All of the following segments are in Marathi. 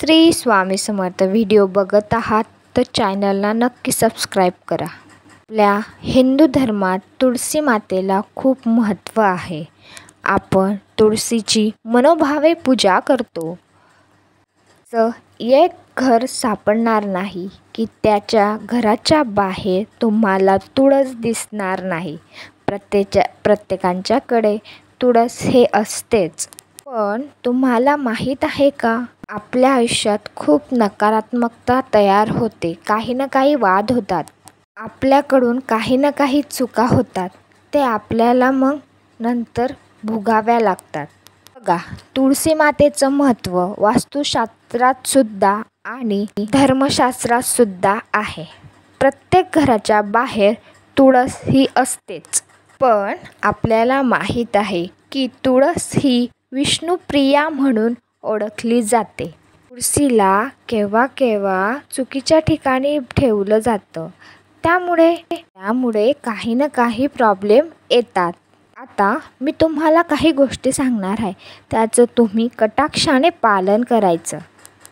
श्री स्वामी समर्थ. व्हिडिओ बघत आहात तर चॅनलला नक्की सबस्क्राईब करा. आपल्या हिंदू धर्मात तुळशी मातेला खूप महत्त्व आहे. आपण तुळशीची मनोभावे पूजा करतो. असं एक घर सापडणार नाही की त्याच्या घराच्या बाहेर तुम्हाला तुळस दिसणार नाही. प्रत्येकाच्याकडे तुळस हे असतेच. पण तुम्हाला माहीत आहे का, आपल्या आयुष्यात खूप नकारात्मकता तयार होते. काही ना काही वाद होतात. आपल्याकडून काही ना काही चुका होतात. ते आपल्याला मग नंतर भोगाव्या लागतात. बघा, तुळशी मातेचं महत्त्व वास्तुशास्त्रात सुद्धा आणि धर्मशास्त्रात सुद्धा आहे. प्रत्येक घराच्या बाहेर तुळस ही असतेच. पण आपल्याला माहीत आहे की तुळस ही विष्णुप्रिया म्हणून ओळखली जाते. तुळशीला केव्हा केव्हा चुकीच्या ठिकाणी ठेवलं जातं. त्यामुळे काही ना काही प्रॉब्लेम येतात. आता मी तुम्हाला काही गोष्टी सांगणार आहे, त्याचं तुम्ही कटाक्षाने पालन करायचं.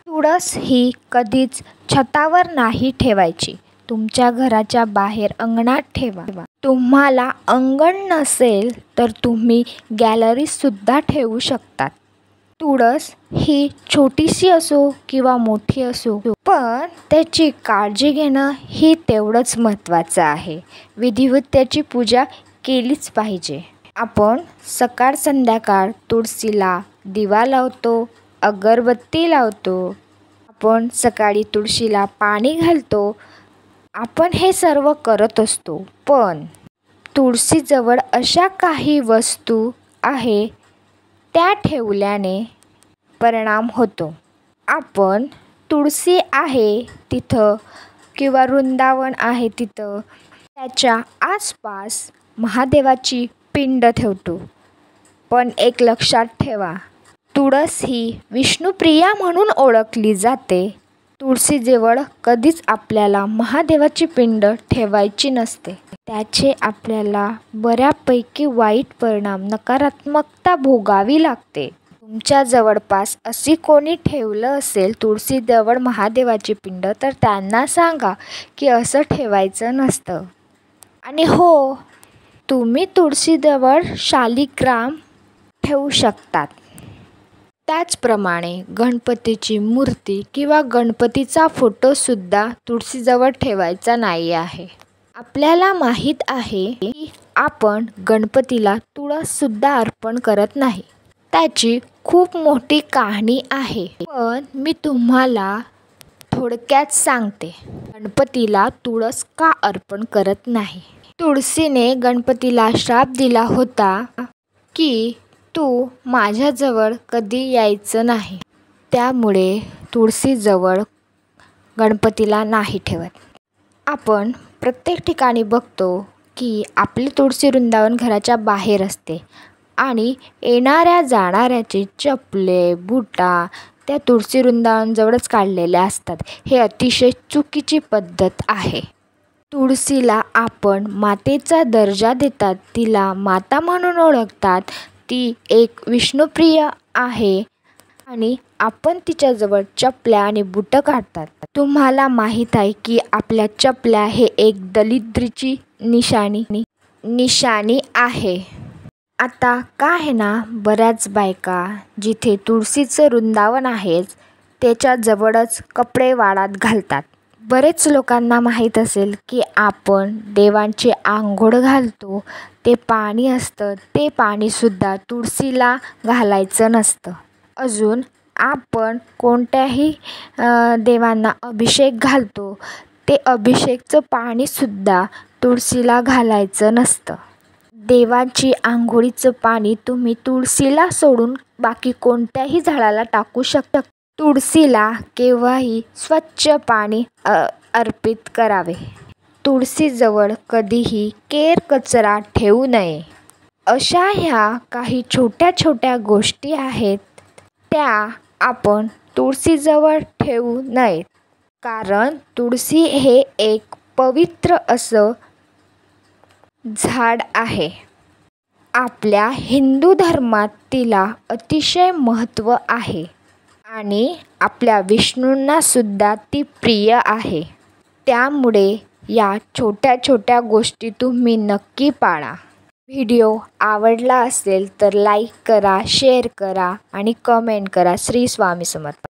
तुळस ही कधीच छतावर नाही ठेवायची. तुमच्या घराच्या बाहेर अंगणात ठेवा. तुम्हाला अंगण नसेल तर तुम्ही गॅलरीतसुद्धा ठेवू शकतात. तुळस ही छोटीशी असो किंवा मोठी असो, पण त्याची काळजी घेणं ही तेवढंच महत्त्वाचं आहे. विधिवत त्याची पूजा केलीच पाहिजे. आपण सकाळ संध्याकाळ तुळशीला दिवा लावतो, अगरबत्ती लावतो. आपण सकाळी तुळशीला पाणी घालतो. आपण हे सर्व करत असतो. पण तुळशीजवळ अशा काही वस्तू आहे त्या ठेवल्याने परिणाम होतो. आपण तुळशी आहे तिथं किंवा वृंदावन आहे तिथं त्याच्या आसपास महादेवाची पिंड ठेवतो. पण एक लक्षात ठेवा, तुळस ही विष्णुप्रिया म्हणून ओळखली जाते. तुळशीजवळ कधीच आपल्याला महादेवाची पिंड ठेवायची नसते. त्याचे आपल्याला बऱ्यापैकी वाईट परिणाम, नकारात्मकता भोगावी लागते. तुमच्या जवळपास अशी कोणी ठेवलं असेल तुळशीजवळ महादेवाची पिंड, तर त्यांना सांगा की असं ठेवायचं नसतं. आणि हो, तुम्ही तुळशीजवळ शालिग्राम ठेवू शकतात. त्याचप्रमाणे गणपतीची मूर्ती किंवा गणपतीचा फोटोसुद्धा तुळशीजवळ ठेवायचा नाही आहे. आपल्याला माहीत आहे की आपण गणपतीला तुळससुद्धा अर्पण करत नाही. त्याची खूप मोठी कहाणी आहे. पण मी तुम्हाला थोडक्यात सांगते, गणपतीला तुळस का अर्पण करत नाही. तुळशीने गणपतीला श्राप दिला होता की तू माझ्याजवळ कधी यायचं नाही. त्यामुळे तुळशीजवळ गणपतीला नाही ठेवत. आपण प्रत्येक ठिकाणी बघतो की आपली तुळशी वृंदावन घराच्या बाहेर असते आणि येणाऱ्या जाणाऱ्याची चपले, बुटा त्या तुळशी वृंदावनजवळच काढलेल्या असतात. हे अतिशय चुकीची पद्धत आहे. तुळशीला आपण मातेचा दर्जा देतात. तिला माता म्हणून ओळखतात. ती एक विष्णुप्रिय आहे आणि आपण तिच्याजवळ चपल्या आणि बुटं काढतात. तुम्हाला माहीत आहे की आपल्या चपल्या हे एक दरिद्रीची निशाणी आहे. आता काय आहे ना, बऱ्याच बायका जिथे तुळशीचं वृंदावन आहेच त्याच्याजवळच कपडे वाळत घालतात. बरेच लोकांना माहीत असेल की आपण देवांची आंघोळ घालतो, ते पाणी असतं, ते पाणीसुद्धा तुळशीला घालायचं नसतं. अजून आपण कोणत्याही देवांना अभिषेक घालतो, ते अभिषेकचं पाणीसुद्धा तुळशीला घालायचं नसतं. देवांची आंघोळीचं पाणी तुम्ही तुळशीला सोडून बाकी कोणत्याही झाडाला टाकू शकता. तुळशीला केव्हाही स्वच्छ पाणी अर्पित करावे. तुळशीजवळ कधीही केर कचरा ठेवू नये. अशा ह्या काही छोट्या छोट्या गोष्टी आहेत त्या आपण तुळशीजवळ ठेवू नयेत. कारण तुळशी हे एक पवित्र असं झाड आहे. आपल्या हिंदू धर्मात तिला अतिशय महत्त्व आहे आणि आपल्या विष्णूंना सुद्धा ती प्रिय आहे. त्यामुळे या छोट्या छोट्या गोष्टी तुम्ही नक्की पाळा. व्हिडिओ आवडला असेल तर लाईक करा, शेअर करा आणि कमेंट करा. श्री स्वामी समर्थ.